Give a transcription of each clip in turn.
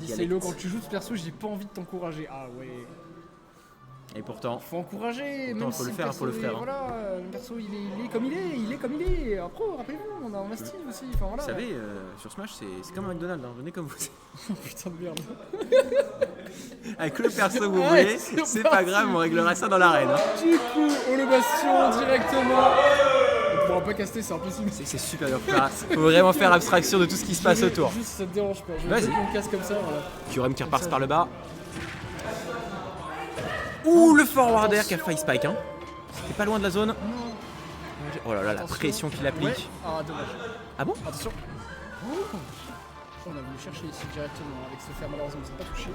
dit Saylo, quand tu joues ce perso, j'ai pas envie de t'encourager. Ah ouais. Et pourtant, Faut encourager, pourtant, même faut si le faire, faut le faire. Voilà, le perso il est comme il est. Après, rappelez-vous, on a un Steve aussi. Enfin, voilà. vous savez, sur Smash, c'est comme un McDonald's, hein. Venez comme vous. Putain de merde. Avec le perso que vous voulez, c'est pas grave, on réglera ça dans l'arène. Hein. Du coup, on le bastion directement. On pourra pas caster, c'est impossible. C'est super dur. Faut vraiment faire abstraction de tout ce qui se passe autour. Juste, ça te dérange pas. Vas-y. On casse comme ça, voilà. Kyurem qui repart par le bas. Ouh, le forwarder qui a failli spike. Hein. C'était pas loin de la zone. Oh là là, la pression qu'il applique. Ouais. Ah, dommage. Ah bon? Attention. Oh. On a voulu chercher ici directement avec ce fer, malheureusement, on s'est pas touché.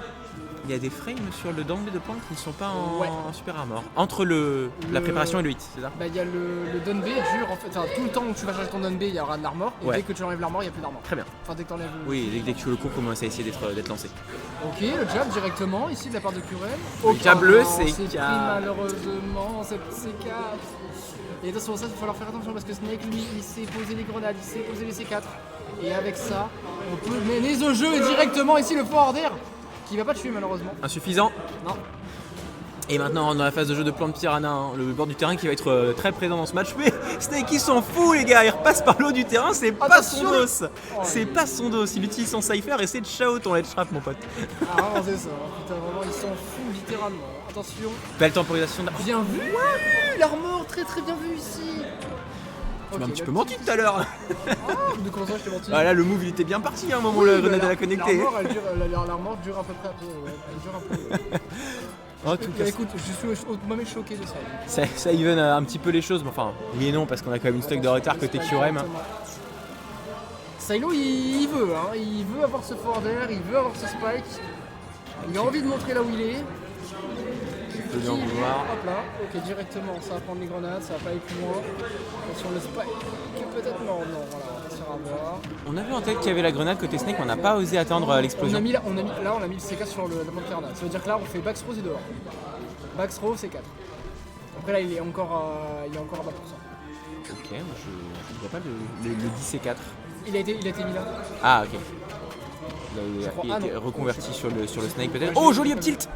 Il y a des frames sur le downplay de Plant qui ne sont pas en super armor. Entre la préparation et le hit, c'est ça? Bah, il y a le down B dure en fait. Enfin, tout le temps où tu vas chercher ton down B, il y aura de l'armor. Et Ouais. dès que tu enlèves l'armor, il n'y a plus d'armor. Très bien. Enfin, dès que tu enlèves. Oui, dès que tu le cours, comment ça a essayé d'être lancé. Ok, le jab directement ici de la part de Curel. Le jab bleu, c'est pris malheureusement, c'est 4. Et attention, ça, il va falloir faire attention parce que Snake, lui, il sait poser les grenades, il sait poser les C4. Et avec ça, on peut mener au jeu et directement ici le forwarder qui va pas tuer malheureusement. Insuffisant. Non. Et maintenant, dans la phase de jeu de Plante Piranha, hein, le bord du terrain qui va être très présent dans ce match. Mais Snake, il s'en fout, les gars. Il repasse par le haut du terrain, c'est pas son dos. C'est pas son dos. Il utilise son cypher et c'est de shout ton let's trap, mon pote. Ah, vraiment, c'est ça. Putain, vraiment, il s'en fout littéralement. Attention. Belle temporisation. Bien vu. L'armor, très très bien vu ici. Tu m'as un petit peu menti tout à l'heure. Ah, de comment ça, je t'ai menti. Ah là, le move il était bien parti à un moment où la grenade elle a connecté. L'armor dure à peu près. Ouais. Elle dure un peu. En tout cas, Écoute, je suis moi-même choqué de ça. ça even un petit peu les choses, mais enfin, oui et non, parce qu'on a quand même une stock de retard côté Kyurem. Saylo, il veut, hein. Il veut avoir ce forwarder, il veut avoir ce spike. Il a envie de montrer là où il est. Peut bien vouloir. Hop là, ok, directement, ça va prendre les grenades, ça va pas aller plus loin. Attention, le spike, peut-être non, voilà, on va se faire avoir. On avait en tête qu'il y avait la grenade côté Snake, mais on n'a pas osé attendre l'explosion. On a mis le C4 sur la bande Piranha. Ça veut dire que là, on fait backthrow et dehors. Backthrow, C4. Après là, il est encore à bas pour ça. Ok, moi je vois pas le 10C4. Il a été mis là. Ah, ok. Là, il a été reconverti sur le Snake peut-être. Oh, joli up tilt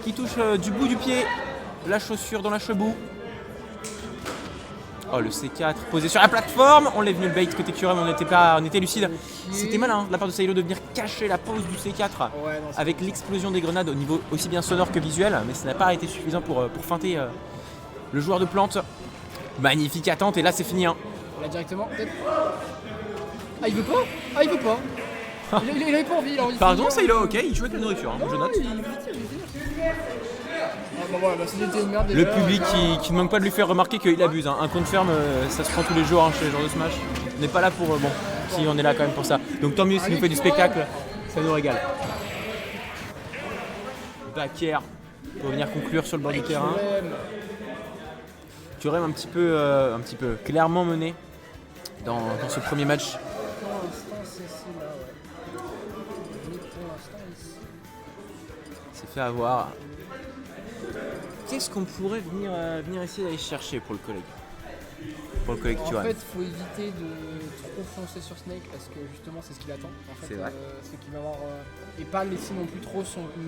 qui touche du bout du pied la chaussure dans la chebou. Oh, le C4 posé sur la plateforme. On l'a venu le bait côté Kyurem, on était lucide. C'était malin de la part de Saylo de venir cacher la pose du C4 avec l'explosion des grenades au niveau aussi bien sonore que visuel, mais ça n'a pas été suffisant pour feinter le joueur de Plante. Magnifique attente et là c'est fini. Hein. Là directement, peut-être. Ah, il veut pas. Il avait pas envie, il a envie de Pardon finir. Saylo, ok, il joue avec la nourriture, hein, je note. C'était une merde, le public qui ne manque pas de lui faire remarquer qu'il abuse. Hein. Un compte ferme, ça se prend tous les jours hein, chez les joueurs de Smash. On n'est pas là pour... bon, si on est là quand même pour ça. Donc tant mieux s'il nous fait du spectacle, ça nous régale. Backer pour venir conclure sur le bord du terrain. Kyurem un petit peu clairement mené dans ce premier match. Pour l'instant, c'est là, ouais. Mais pour l'instant, ici. C'est fait avoir. Qu'est-ce qu'on pourrait venir essayer d'aller chercher pour le collègue? Pour le collègue Kyurem. En fait, il faut éviter de trop foncer sur Snake parce que justement, c'est ce qu'il attend. En fait, c'est vrai. C'est qu'il va avoir. Et pas laisser non plus trop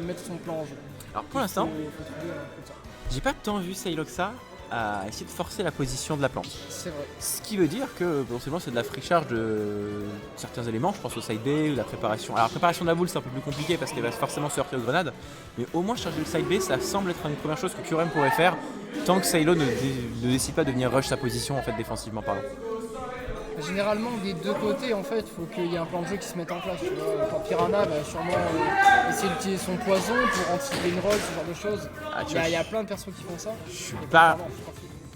mettre son plan en jeu. Alors pour l'instant, faut trouver comme ça. j'ai pas tant vu Saylo que ça à essayer de forcer la position de la plante. C'est vrai. Ce qui veut dire que potentiellement c'est de la free charge de certains éléments, je pense au side B ou la préparation. Alors la préparation de la boule c'est un peu plus compliqué parce qu'elle va forcément se heurter aux grenades, mais au moins charger le side B ça semble être une première chose que Kyurem pourrait faire tant que Saylo ne décide pas de venir rush sa position en fait défensivement parlant. Généralement des deux côtés en fait, il faut qu'il y ait un plan de jeu qui se mette en place. Tu vois. Quand Piranha va sûrement essayer d'utiliser son poison pour anticiper une roll, ce genre de choses. Il y a plein de persos qui font ça. Je suis pas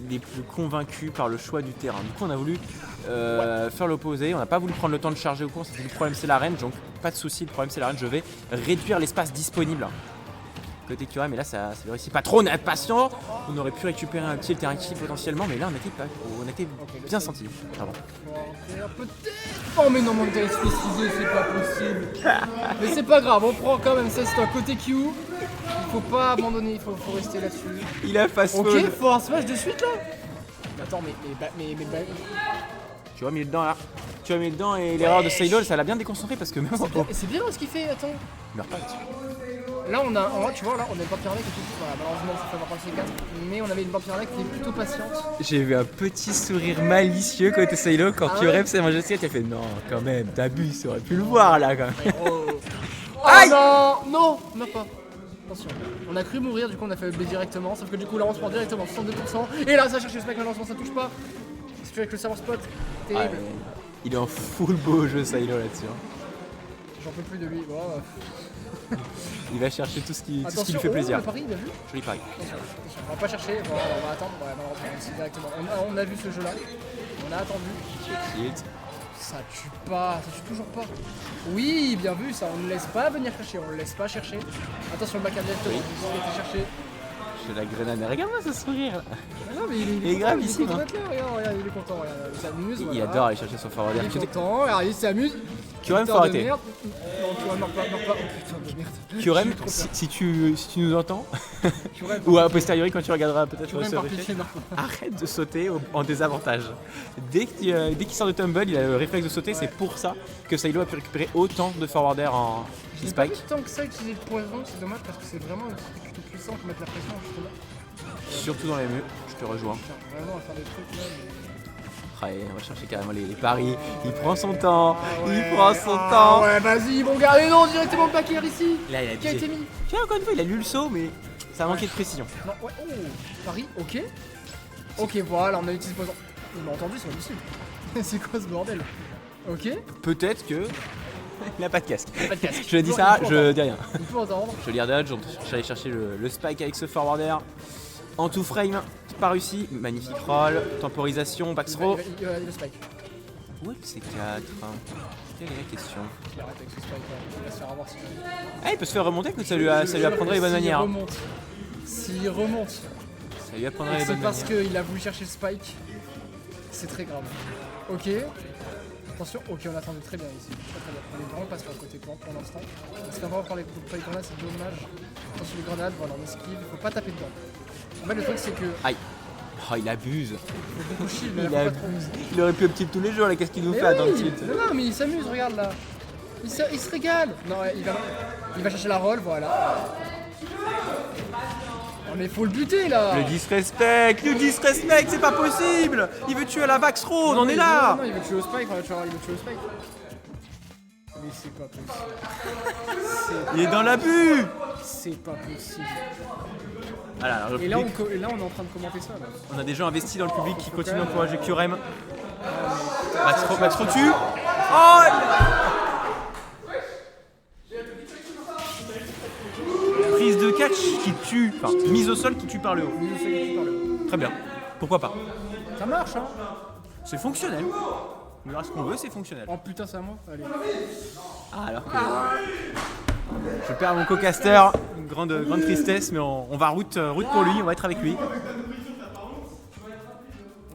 les plus convaincus par le choix du terrain. Du coup on a voulu faire l'opposé, on n'a pas voulu prendre le temps de charger au cours, c'était le problème c'est la range, donc pas de souci, le problème c'est la range, je vais réduire l'espace disponible. Côté Kyurem, mais là ça ne réussit pas trop, on est patient, on aurait pu récupérer un petit terrain kill potentiellement, mais là on était bien senti. Pardon. Oh mais non, Montel suicidé, c'est pas possible. Mais c'est pas grave, on prend quand même ça, c'est un côté Q. Il faut pas abandonner, il faut rester là-dessus. Il a fast Ok, forward. faut un smash de suite là. Attends, mais Tu vois, mis dedans là. Tu as mis dedans et l'erreur de Sailor, ça l'a bien déconcentré parce que même Et c'est bien ce qu'il fait, attends. il meurt pas là-dessus. Là, on a, tu vois, là, on a une vampire qui est voilà, malheureusement, ça fait avoir passer 4. Mais on avait une vampire qui était plutôt patiente. J'ai vu un petit sourire malicieux côté Sailor quand Ah tu ouais rêves, c'est mangé ce tu as fait non, quand même, t'abuses, tu aurais pu le voir là quand même. Oh, Aïe non, non, meurs pas. Attention. On a cru mourir, du coup on a fait B directement, sauf que du coup là on se prend directement 62%. Et là ça cherche le spike, malheureusement ça touche pas. Si tu veux avec le serveur spot, terrible. Ouais, il est en full beau jeu Sailor là-dessus. Hein. J'en peux plus de lui. Oh. Il va chercher tout ce qui lui fait oh, plaisir. le pari, bien vu. Joli pari. Attention. On va pas chercher, bon, on va attendre. Ouais, malheureusement, c'est directement. On a vu ce jeu là. On a attendu. Shield. Ça tue pas, ça tue toujours pas. Oui, bien vu, ça, on ne laisse pas venir chercher, on ne laisse pas chercher. Attention, le bac à directement, il a été cherché. J'ai la grenade, regarde-moi ce sourire. Ah non, mais il est grave content, ici, il est content hein. d'être là, regarde, il est content, regarde, il s'amuse. Il voilà. adore aller chercher son forward. Il est content, regarde, il s'amuse. Kyurem, faut Putain de arrêter. merde. Non, Kyurem, non, pas. Oh putain de merde. Kyurem, J'ai eu trop peur. si tu nous entends, Kyurem, ou a posteriori quand tu regarderas peut-être Kyurem, ce par replay, pitié, non. arrête de sauter en désavantage. Dès qu'il sort de tumble, il a le réflexe de sauter, Ouais. c'est pour ça que Sailor a pu récupérer autant de forwarder en J'ai pas vu spike. tant que ça utiliser le poison, c'est dommage parce que c'est vraiment un truc plutôt puissant pour mettre la pression justement. Surtout dans les murs, je te rejoins. Putain, vraiment à faire des trucs là. Mais... Ouais, on va chercher carrément les paris. Il prend son temps, ouais. il prend son Ah temps. ouais, vas-y, ils vont garder non directement le backer ici. Là, il a Qui a été mis. Tiens, encore une fois, il a lu le saut, mais ça a manqué de précision. Non, ouais, oh, Paris, ok. Ok, voilà, on a utilisé le poison. Il m'a entendu, c'est pas possible. C'est quoi ce bordel? Ok. Peut-être que. Il n'a pas de casque. Pas de casque. Je dis Il ça, peut je dis rien. Il peut entendre. Je lis dodge, je suis allé chercher le spike avec ce forwarder. En tout frame, pas réussi. Magnifique roll, temporisation, back throw. Il va le spike. Où est le C4 Quelle est la question? Il arrête avec ce spike là. Il va se faire avoir si Ah, il peut se faire remonter, que ça lui apprendrait les bonnes manières. S'il remonte, Ça lui apprendrait les c'est bonnes parce manières. qu'il a voulu chercher le spike. C'est très grave. Ok. Attention, ok, on a attendu très bien ici. Très bien. On est vraiment pas sur le côté plan pour l'instant. Parce qu'avant par les grenades, c'est dommage. Attention les grenades, voilà, on esquive, il faut pas taper dedans. En fait, le truc c'est que. Aïe. Oh, il abuse. Il faut beaucoup shield, mais Il faut pas trop. abuse. Il aurait pu opter tous les jours, là, qu'est-ce qu'il nous Mais fait dans le oui, tilt? non, mais il s'amuse, regarde là. Il se régale. Non, ouais, il va chercher la roll, voilà. Non, mais faut le buter là. Le disrespect, c'est pas possible. Il veut tuer la back throw, on en est là. Non, il veut tuer au spike, il veut tuer au spike. Mais c'est pas possible. Il est dans l'abus. C'est pas possible. Voilà, alors, Et là, on est en train de commenter ça là. on a des gens investis dans le public qui continuent d'encourager Kyurem. Back throw tue. Oh, prise de catch qui tue, enfin mise au sol qui tue par le haut. Mise au sol qui parle. Très bien. Pourquoi pas? Ça marche hein. C'est fonctionnel. On verra ce qu'on veut, c'est fonctionnel. Oh putain, c'est à moi. Allez. Ah, alors que je perds mon co-caster, une grande tristesse, mais on va route pour lui, on va être avec lui.